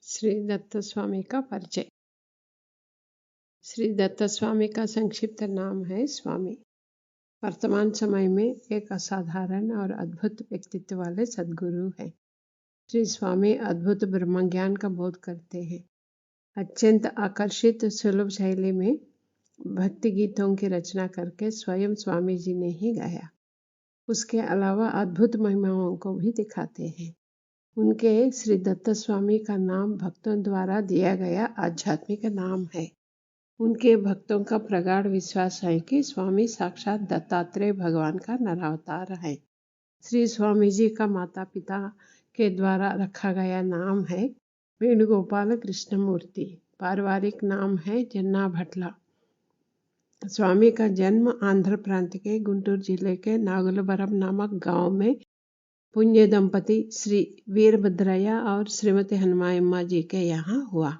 श्री दत्त स्वामी का परिचय। श्री दत्त स्वामी का संक्षिप्त नाम है स्वामी। वर्तमान समय में एक असाधारण और अद्भुत व्यक्तित्व वाले सद्गुरु हैं। श्री स्वामी अद्भुत ब्रह्म ज्ञान का बोध करते हैं। अत्यंत आकर्षित सुलभ शैली में भक्ति गीतों की रचना करके स्वयं स्वामी जी ने ही गाया। उसके अलावा अद्भुत महिमाओं को भी दिखाते हैं। उनके श्री दत्त स्वामी का नाम भक्तों द्वारा दिया गया आध्यात्मिक नाम है। उनके भक्तों का प्रगाढ़ विश्वास है कि स्वामी साक्षात दत्तात्रेय भगवान का नरावतार है। श्री स्वामी जी का माता पिता के द्वारा रखा गया नाम है वेणुगोपाल कृष्णमूर्ति। पारिवारिक नाम है जन्ना भटला। स्वामी का जन्म आंध्र प्रांत के गुंटूर जिले के नागलवरम नामक गांव में पुण्य दंपति श्री वीरभद्रಯ್య और श्रीमती हनुमायम्मा जी के यहाँ हुआ।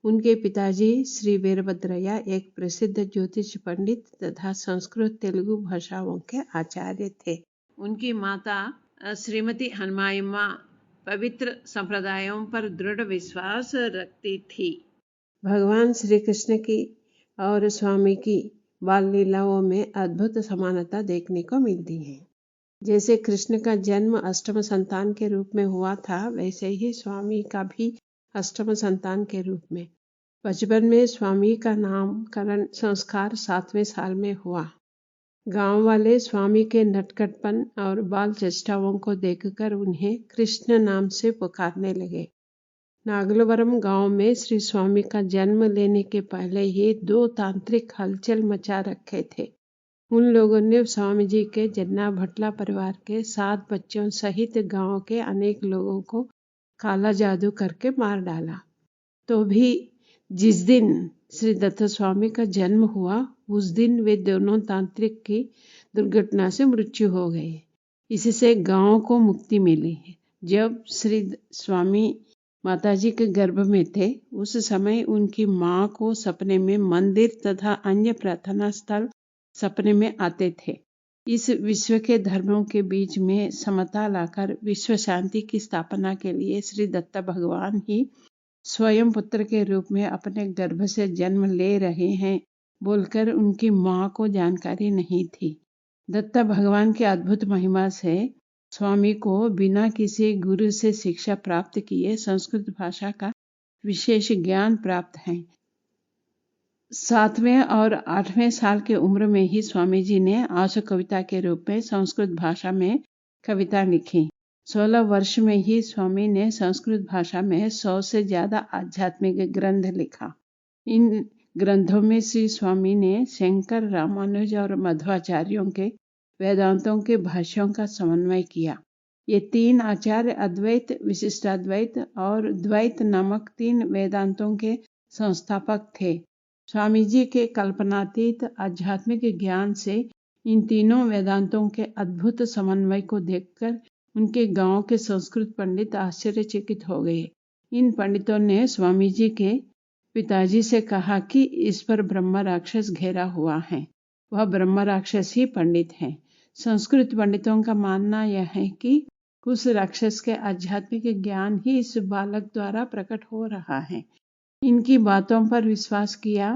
उनके पिताजी श्री वीरभद्रಯ್య एक प्रसिद्ध ज्योतिष पंडित तथा संस्कृत तेलुगु भाषाओं के आचार्य थे। उनकी माता श्रीमती हनुमायम्मा पवित्र संप्रदायों पर दृढ़ विश्वास रखती थी। भगवान श्री कृष्ण की और स्वामी की बाल लीलाओं में अद्भुत समानता देखने को मिलती है। जैसे कृष्ण का जन्म अष्टम संतान के रूप में हुआ था, वैसे ही स्वामी का भी अष्टम संतान के रूप में। बचपन में स्वामी का नामकरण संस्कार 7वें साल में हुआ। गांव वाले स्वामी के नटखटपन और बाल चेष्टाओं को देखकर उन्हें कृष्ण नाम से पुकारने लगे। नागलवरम गांव में श्री स्वामी का जन्म लेने के पहले ही 2 तांत्रिक हलचल मचा रखे थे। उन लोगों ने स्वामी जी के जन्ना भटला परिवार के 7 बच्चों सहित गांव के अनेक लोगों को काला जादू करके मार डाला। तो भी जिस दिन श्री दत्त स्वामी का जन्म हुआ, उस दिन वे दोनों तांत्रिक की दुर्घटना से मृत्यु हो गई। इससे गांव को मुक्ति मिली। जब श्री स्वामी माताजी के गर्भ में थे, उस समय उनकी मां को सपने में मंदिर तथा अन्य प्रार्थना स्थल सपने में आते थे। इस विश्व के धर्मों के बीच में समता लाकर विश्व शांति की स्थापना के लिए श्री दत्त भगवान ही स्वयं पुत्र के रूप में अपने गर्भ से जन्म ले रहे हैं बोलकर उनकी मां को जानकारी नहीं थी। दत्त भगवान की अद्भुत महिमा से स्वामी को बिना किसी गुरु से शिक्षा प्राप्त किए संस्कृत भाषा का विशेष ज्ञान प्राप्त है। 7वें और 8वें साल की उम्र में ही स्वामी जी ने आशु कविता के रूप में संस्कृत भाषा में कविता लिखी। 16 वर्ष में ही स्वामी ने संस्कृत भाषा में 100 से ज्यादा आध्यात्मिक ग्रंथ लिखा। इन ग्रंथों में श्री स्वामी ने शंकर, रामानुज और मध्वाचार्यों के वेदांतों के भाष्यों का समन्वय किया। ये 3 आचार्य अद्वैत, विशिष्टाद्वैत और द्वैत नामक 3 वेदांतों के संस्थापक थे। स्वामी जी के कल्पनातीत आध्यात्मिक ज्ञान से इन तीनों वेदांतों के अद्भुत समन्वय को देखकर उनके गांव के संस्कृत पंडित आश्चर्यचकित हो गए। इन पंडितों ने स्वामी जी के पिताजी से कहा कि इस पर ब्रह्म राक्षस घेरा हुआ है, वह ब्रह्म राक्षस ही पंडित है। संस्कृत पंडितों का मानना यह है कि उस राक्षस के आध्यात्मिक ज्ञान ही इस बालक द्वारा प्रकट हो रहा है। इनकी बातों पर विश्वास किया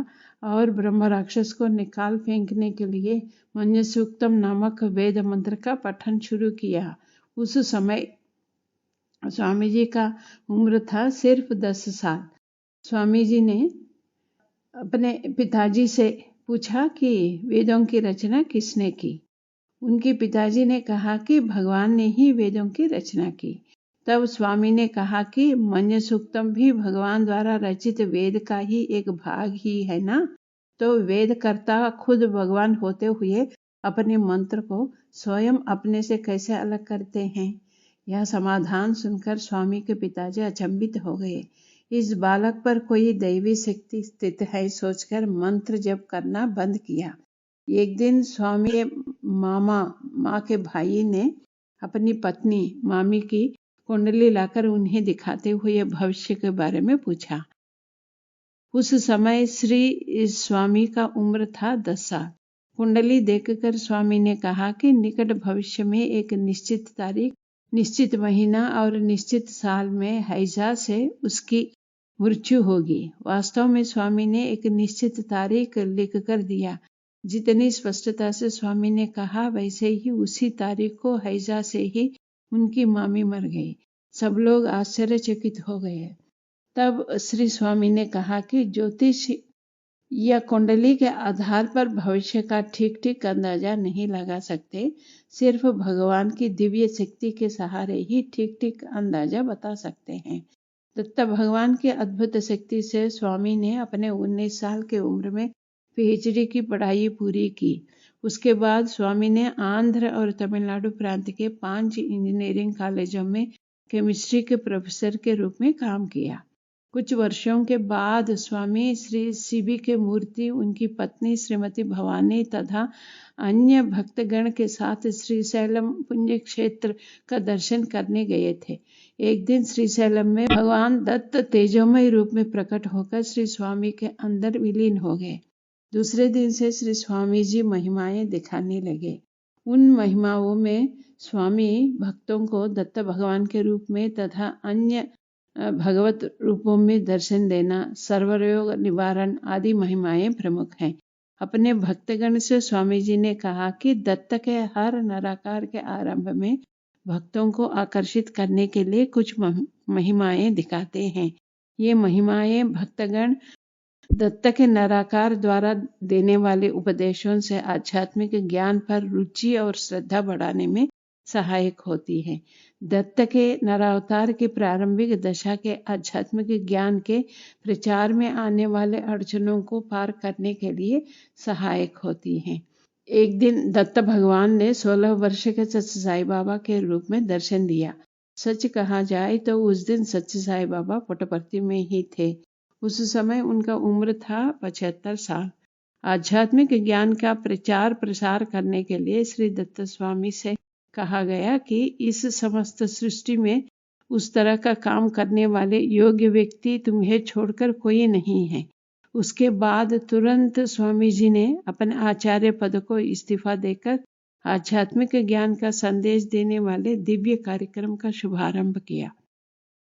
और ब्रह्म राक्षस को निकाल फेंकने के लिए मन्यसूक्तम नामक वेद मंत्र का पठन शुरू किया। उस समय स्वामी जी का उम्र था सिर्फ 10 साल। स्वामी जी ने अपने पिताजी से पूछा कि वेदों की रचना किसने की। उनके पिताजी ने कहा कि भगवान ने ही वेदों की रचना की। तब स्वामी ने कहा कि मन्यसूक्तम भी भगवान द्वारा रचित वेद का ही एक भाग ही है ना, तो वेद कर्ता खुद भगवान होते हुए अपने मंत्र को स्वयं अपने से कैसे अलग करते हैं। यह समाधान सुनकर स्वामी के पिताजी अचंभित हो गए। इस बालक पर कोई दैवी शक्ति स्थित है सोचकर मंत्र जप करना बंद किया। एक दिन स्वामी के माँ के भाई ने अपनी पत्नी मामी की कुंडली लाकर उन्हें दिखाते हुए भविष्य के बारे में पूछा। उस समय श्री स्वामी का उम्र था 10 साल। कुंडली देखकर स्वामी ने कहा कि निकट भविष्य में एक निश्चित तारीख, निश्चित महीना और निश्चित साल में हैजा से उसकी मृत्यु होगी। वास्तव में स्वामी ने एक निश्चित तारीख लिख कर दिया। जितनी स्पष्टता से स्वामी ने कहा, वैसे ही उसी तारीख को हैजा से ही उनकी मामी मर गई। सब लोग आश्चर्यचकित हो गए। तब श्री स्वामी ने कहा कि ज्योतिष या कुंडली के आधार पर भविष्य का ठीक ठीक अंदाजा नहीं लगा सकते। सिर्फ भगवान की दिव्य शक्ति के सहारे ही ठीक ठीक अंदाजा बता सकते हैं। दत्त भगवान की अद्भुत शक्ति से स्वामी ने अपने 19 साल की उम्र में पीएचडी की पढ़ाई पूरी की। उसके बाद स्वामी ने आंध्र और तमिलनाडु प्रांत के 5 इंजीनियरिंग कॉलेजों में केमिस्ट्री के प्रोफेसर के रूप में काम किया। कुछ वर्षों के बाद स्वामी श्री सीबी के मूर्ति, उनकी पत्नी श्रीमती भवानी तथा अन्य भक्तगण के साथ श्रीशैलम पुण्य क्षेत्र का दर्शन करने गए थे। एक दिन श्रीशैलम में भगवान दत्त तेजोमय रूप में प्रकट होकर श्री स्वामी के अंदर विलीन हो गए। दूसरे दिन से श्री स्वामी जी महिमाएं दिखाने लगे। उन महिमाओं में स्वामी भक्तों को दत्त भगवान के रूप में तथा अन्य भगवत रूपों में दर्शन देना, सर्वरोग निवारण आदि महिमाएं प्रमुख हैं। अपने भक्तगण से स्वामी जी ने कहा कि दत्त के हर नराकार के आरंभ में भक्तों को आकर्षित करने के लिए कुछ महिमाएं दिखाते हैं। ये महिमाएं भक्तगण दत्त के नराकार द्वारा देने वाले उपदेशों से आध्यात्मिक ज्ञान पर रुचि और श्रद्धा बढ़ाने में सहायक होती है। दत्त के नरावतार की प्रारंभिक दशा के आध्यात्मिक ज्ञान के प्रचार में आने वाले अड़चनों को पार करने के लिए सहायक होती हैं। एक दिन दत्त भगवान ने 16 वर्ष के सच्चे साई बाबा के रूप में दर्शन दिया। सच कहा जाए तो उस दिन सच्चे साई बाबा पुट्टपर्ती में ही थे। उस समय उनका उम्र था 75 साल। आध्यात्मिक ज्ञान का प्रचार प्रसार करने के लिए श्री दत्त स्वामी से कहा गया कि इस समस्त सृष्टि में उस तरह का काम करने वाले योग्य व्यक्ति तुम्हें छोड़कर कोई नहीं है। उसके बाद तुरंत स्वामी जी ने अपने आचार्य पद को इस्तीफा देकर आध्यात्मिक ज्ञान का संदेश देने वाले दिव्य कार्यक्रम का शुभारंभ किया।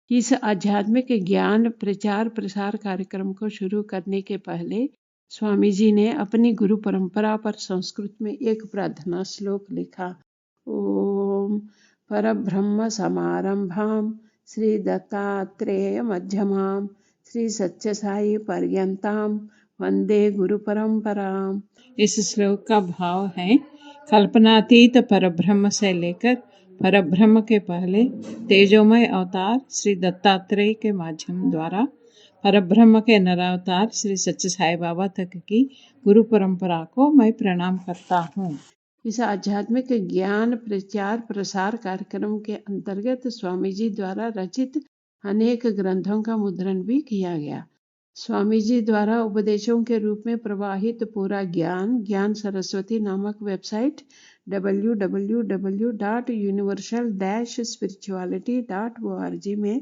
इस आध्यात्मिक ज्ञान प्रचार प्रसार कार्यक्रम को शुरू करने के पहले स्वामी जी ने अपनी गुरु परंपरा पर संस्कृत में एक प्रार्थना श्लोक लिखा। ओम परब्रह्म समारंभाम श्री दत्तात्रेय मध्यमाम श्री सच्चे साई पर्यंताम वंदे गुरु परंपराम। इस श्लोक का भाव है, कल्पनातीत परब्रह्म से लेकर परब्रह्म के पहले तेजोमय अवतार श्री दत्तात्रेय के माध्यम द्वारा परब्रह्म के नरावतार श्री सच्चे साई बाबा तक की गुरु परंपरा को मैं प्रणाम करता हूँ। इस आध्यात्मिक ज्ञान प्रचार प्रसार कार्यक्रम के अंतर्गत स्वामी जी द्वारा रचित अनेक ग्रंथों का मुद्रण भी किया गया। स्वामी जी द्वारा उपदेशों के रूप में प्रवाहित पूरा ज्ञान सरस्वती नामक वेबसाइट www.universal-spirituality.org में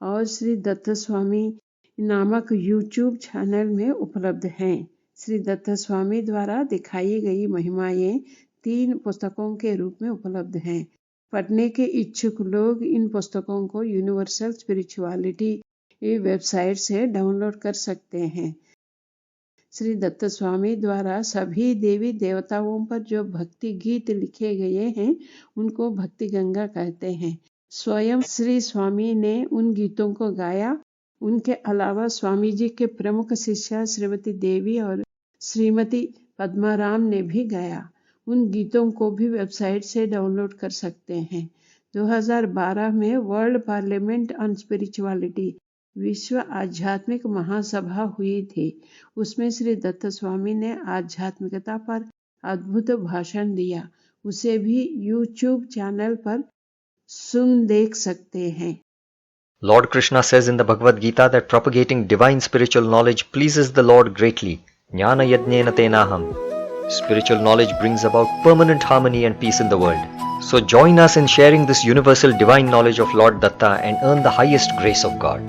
और श्री दत्त स्वामी नामक यूट्यूब चैनल में उपलब्ध हैं। श्री दत्त स्वामी द्वारा दिखाई गई महिमाएं 3 पुस्तकों के रूप में उपलब्ध हैं। पढ़ने के इच्छुक लोग इन पुस्तकों को यूनिवर्सल स्पिरिचुअलिटी वेबसाइट से डाउनलोड कर सकते हैं। श्री दत्त स्वामी द्वारा सभी देवी देवताओं पर जो भक्ति गीत लिखे गए हैं उनको भक्ति गंगा कहते हैं। स्वयं श्री स्वामी ने उन गीतों को गाया। उनके अलावा स्वामी जी के प्रमुख शिष्या श्रीमती देवी और श्रीमती पद्माराम ने भी गाया। उन गीतों को भी वेबसाइट से डाउनलोड कर सकते हैं। 2012 में वर्ल्ड पार्लियामेंट ऑन स्पिरिचुअलिटी विश्व आध्यात्मिक महासभा हुई थी। उसमें श्री दत्त स्वामी ने आध्यात्मिकता पर अद्भुत भाषण दिया। उसे भी यूट्यूब चैनल पर सुन देख सकते हैं। Lord Krishna says in the Bhagavad Gita that propagating divine spiritual knowledge pleases the Lord greatly. Jnana yajnena tenaham. Spiritual knowledge brings about permanent harmony and peace in the world. So join us in sharing this universal divine knowledge of Lord Datta and earn the highest grace of God.